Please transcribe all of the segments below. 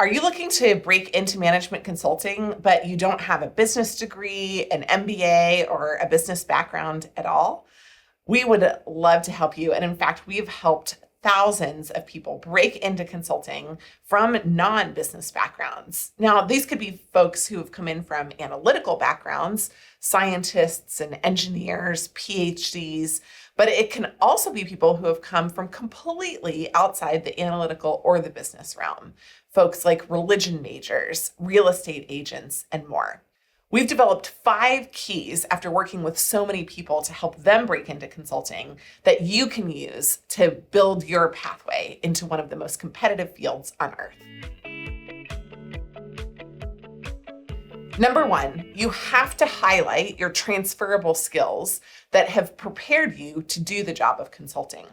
Are you looking to break into management consulting, but you don't have a business degree, an MBA, or a business background at all? We would love to help you. And in fact, we've helped thousands of people break into consulting from non-business backgrounds. Now, these could be folks who have come in from analytical backgrounds, scientists and engineers, PhDs, but it can also be people who have come from completely outside the analytical or the business realm. Folks like religion majors, real estate agents, and more. We've developed 5 keys after working with so many people to help them break into consulting that you can use to build your pathway into one of the most competitive fields on earth. Number 1, you have to highlight your transferable skills that have prepared you to do the job of consulting.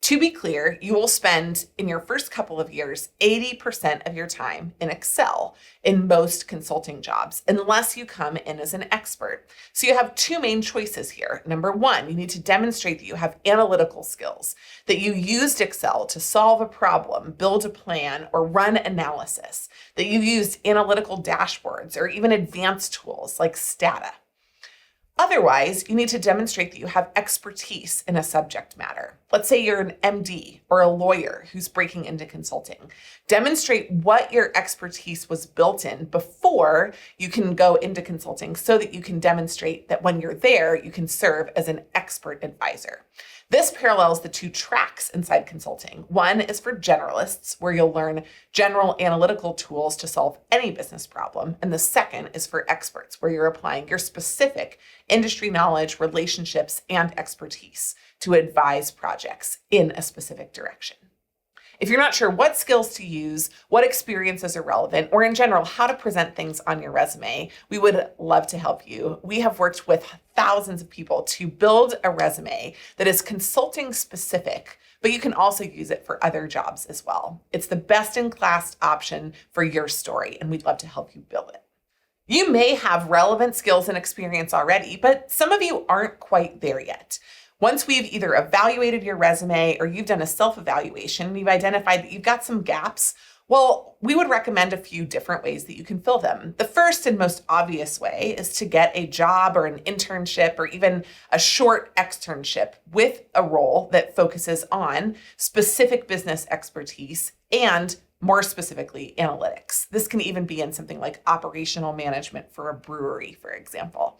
To be clear, you will spend in your first couple of years 80% of your time in Excel in most consulting jobs, unless you come in as an expert. So you have 2 main choices here. Number 1, you need to demonstrate that you have analytical skills, that you used Excel to solve a problem, build a plan, or run analysis, that you used analytical dashboards or even advanced tools like Stata. Otherwise, you need to demonstrate that you have expertise in a subject matter. Let's say you're an MD or a lawyer who's breaking into consulting. Demonstrate what your expertise was built in before you can go into consulting so that you can demonstrate that when you're there, you can serve as an expert advisor. This parallels the 2 tracks inside consulting. One is for generalists, where you'll learn general analytical tools to solve any business problem. And the second is for experts, where you're applying your specific industry knowledge, relationships, and expertise to advise projects in a specific direction. If you're not sure what skills to use, what experiences are relevant, or in general, how to present things on your resume, we would love to help you. We have worked with thousands of people to build a resume that is consulting specific, but you can also use it for other jobs as well. It's the best-in-class option for your story, and we'd love to help you build it. You may have relevant skills and experience already, but some of you aren't quite there yet. Once we've either evaluated your resume or you've done a self-evaluation, we've identified that you've got some gaps, well, we would recommend a few different ways that you can fill them. The first and most obvious way is to get a job or an internship or even a short externship with a role that focuses on specific business expertise and more specifically, analytics. This can even be in something like operational management for a brewery, for example.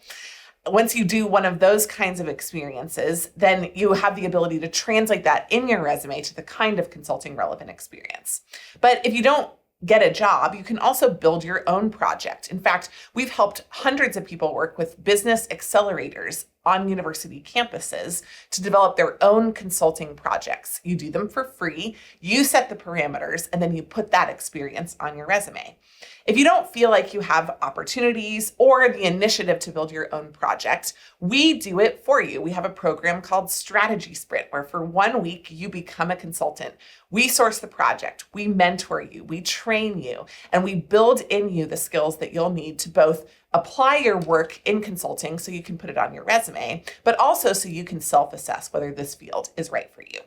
Once you do one of those kinds of experiences, then you have the ability to translate that in your resume to the kind of consulting relevant experience. But if you don't get a job, you can also build your own project. In fact, we've helped hundreds of people work with business accelerators on university campuses to develop their own consulting projects. You do them for free, you set the parameters, and then you put that experience on your resume. If you don't feel like you have opportunities or the initiative to build your own project, we do it for you. We have a program called Strategy Sprint, where for 1 week you become a consultant. We source the project, we mentor you, we train you, and we build in you the skills that you'll need to both apply your work in consulting so you can put it on your resume, but also so you can self-assess whether this field is right for you.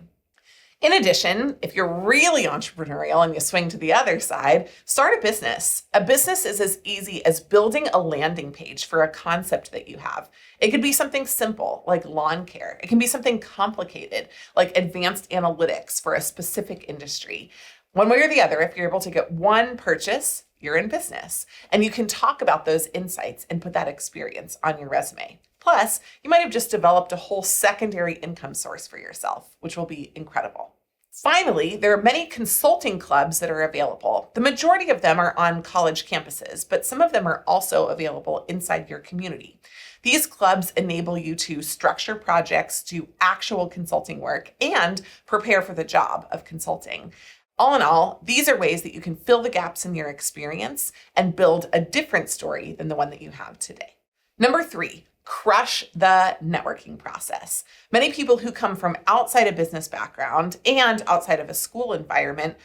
In addition, if you're really entrepreneurial and you swing to the other side, start a business. A business is as easy as building a landing page for a concept that you have. It could be something simple like lawn care. It can be something complicated like advanced analytics for a specific industry. One way or the other, if you're able to get one purchase, you're in business. And you can talk about those insights and put that experience on your resume. Plus, you might have just developed a whole secondary income source for yourself, which will be incredible. Finally, there are many consulting clubs that are available. The majority of them are on college campuses, but some of them are also available inside your community. These clubs enable you to structure projects, do actual consulting work, and prepare for the job of consulting. All in all, these are ways that you can fill the gaps in your experience and build a different story than the one that you have today. Number 3, crush the networking process. Many people who come from outside a business background and outside of a school environment,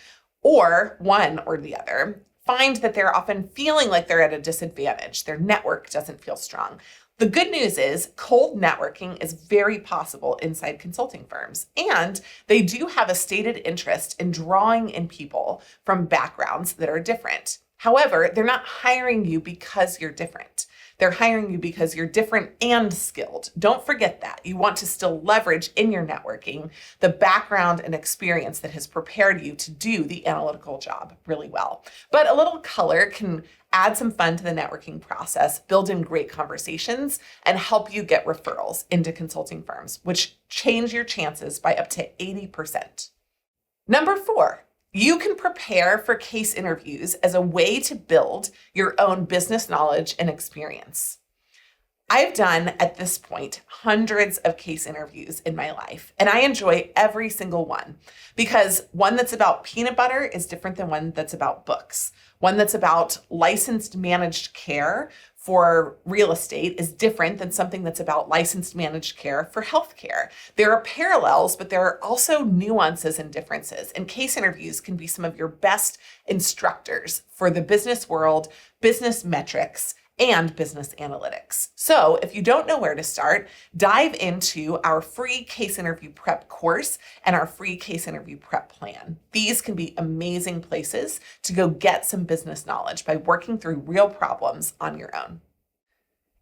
or one or the other, find that they're often feeling like they're at a disadvantage. Their network doesn't feel strong. The good news is cold networking is very possible inside consulting firms, and they do have a stated interest in drawing in people from backgrounds that are different. However, they're not hiring you because you're different. They're hiring you because you're different and skilled. Don't forget that. You want to still leverage in your networking the background and experience that has prepared you to do the analytical job really well. But a little color can add some fun to the networking process, build in great conversations, and help you get referrals into consulting firms, which change your chances by up to 80%. Number 4, you can prepare for case interviews as a way to build your own business knowledge and experience. I've done, at this point, hundreds of case interviews in my life, and I enjoy every single one because one that's about peanut butter is different than one that's about books. One that's about licensed managed care for real estate is different than something that's about licensed managed care for healthcare. There are parallels, but there are also nuances and differences. And case interviews can be some of your best instructors for the business world, business metrics, and business analytics. So if you don't know where to start, dive into our free case interview prep course and our free case interview prep plan. These can be amazing places to go get some business knowledge by working through real problems on your own.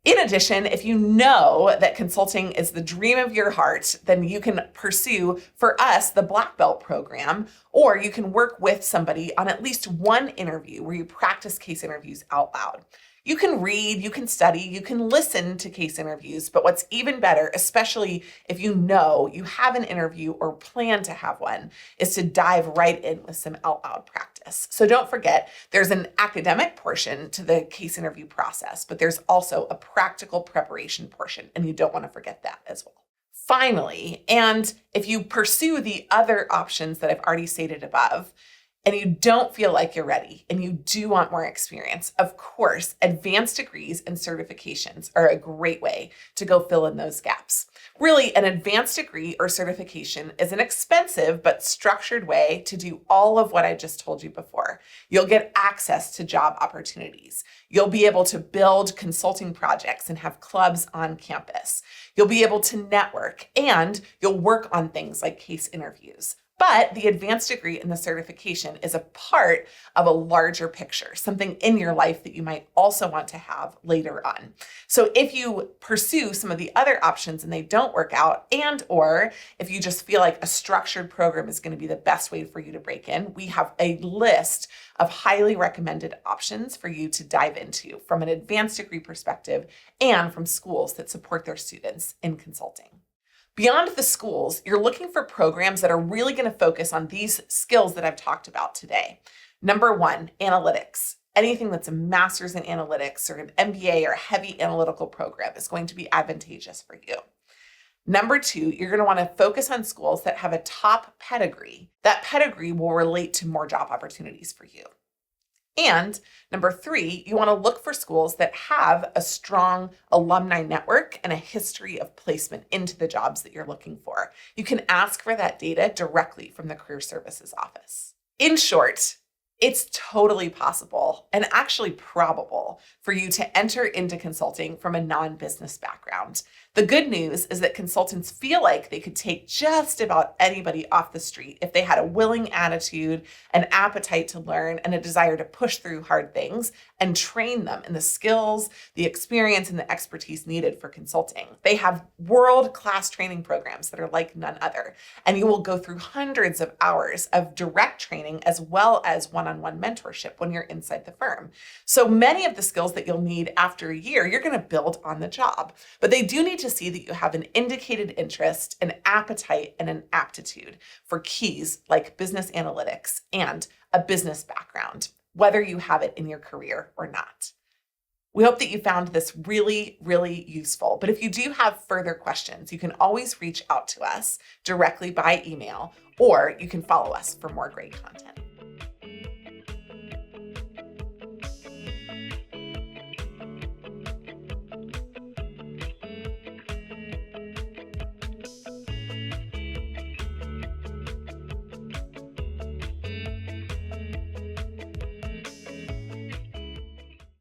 In addition, if you know that consulting is the dream of your heart, then you can pursue, for us, the Black Belt program, or you can work with somebody on at least one interview where you practice case interviews out loud. You can read, you can study, you can listen to case interviews, but what's even better, especially if you know you have an interview or plan to have one, is to dive right in with some out loud practice. So don't forget, there's an academic portion to the case interview process, but there's also a practical preparation portion, and you don't want to forget that as well. Finally, and if you pursue the other options that I've already stated above, and you don't feel like you're ready and you do want more experience, of course, advanced degrees and certifications are a great way to go fill in those gaps. Really, an advanced degree or certification is an expensive but structured way to do all of what I just told you before. You'll get access to job opportunities. You'll be able to build consulting projects and have clubs on campus. You'll be able to network, and you'll work on things like case interviews. But the advanced degree and the certification is a part of a larger picture, something in your life that you might also want to have later on. So if you pursue some of the other options and they don't work out, and or if you just feel like a structured program is going to be the best way for you to break in, we have a list of highly recommended options for you to dive into from an advanced degree perspective and from schools that support their students in consulting. Beyond the schools, you're looking for programs that are really going to focus on these skills that I've talked about today. Number 1, analytics. Anything that's a master's in analytics or an MBA or a heavy analytical program is going to be advantageous for you. Number 2, you're going to want to focus on schools that have a top pedigree. That pedigree will relate to more job opportunities for you. And number 3, you want to look for schools that have a strong alumni network and a history of placement into the jobs that you're looking for. You can ask for that data directly from the Career Services Office. In short, it's totally possible and actually probable for you to enter into consulting from a non-business background. The good news is that consultants feel like they could take just about anybody off the street if they had a willing attitude, an appetite to learn, and a desire to push through hard things and train them in the skills, the experience, and the expertise needed for consulting. They have world-class training programs that are like none other, and you will go through hundreds of hours of direct training as well as one-on-one mentorship when you're inside the firm. So many of the skills that you'll need after a year, you're going to build on the job, but they do need to see that you have an indicated interest, an appetite, and an aptitude for keys like business analytics and a business background, whether you have it in your career or not. We hope that you found this really, really useful. But if you do have further questions, you can always reach out to us directly by email, or you can follow us for more great content.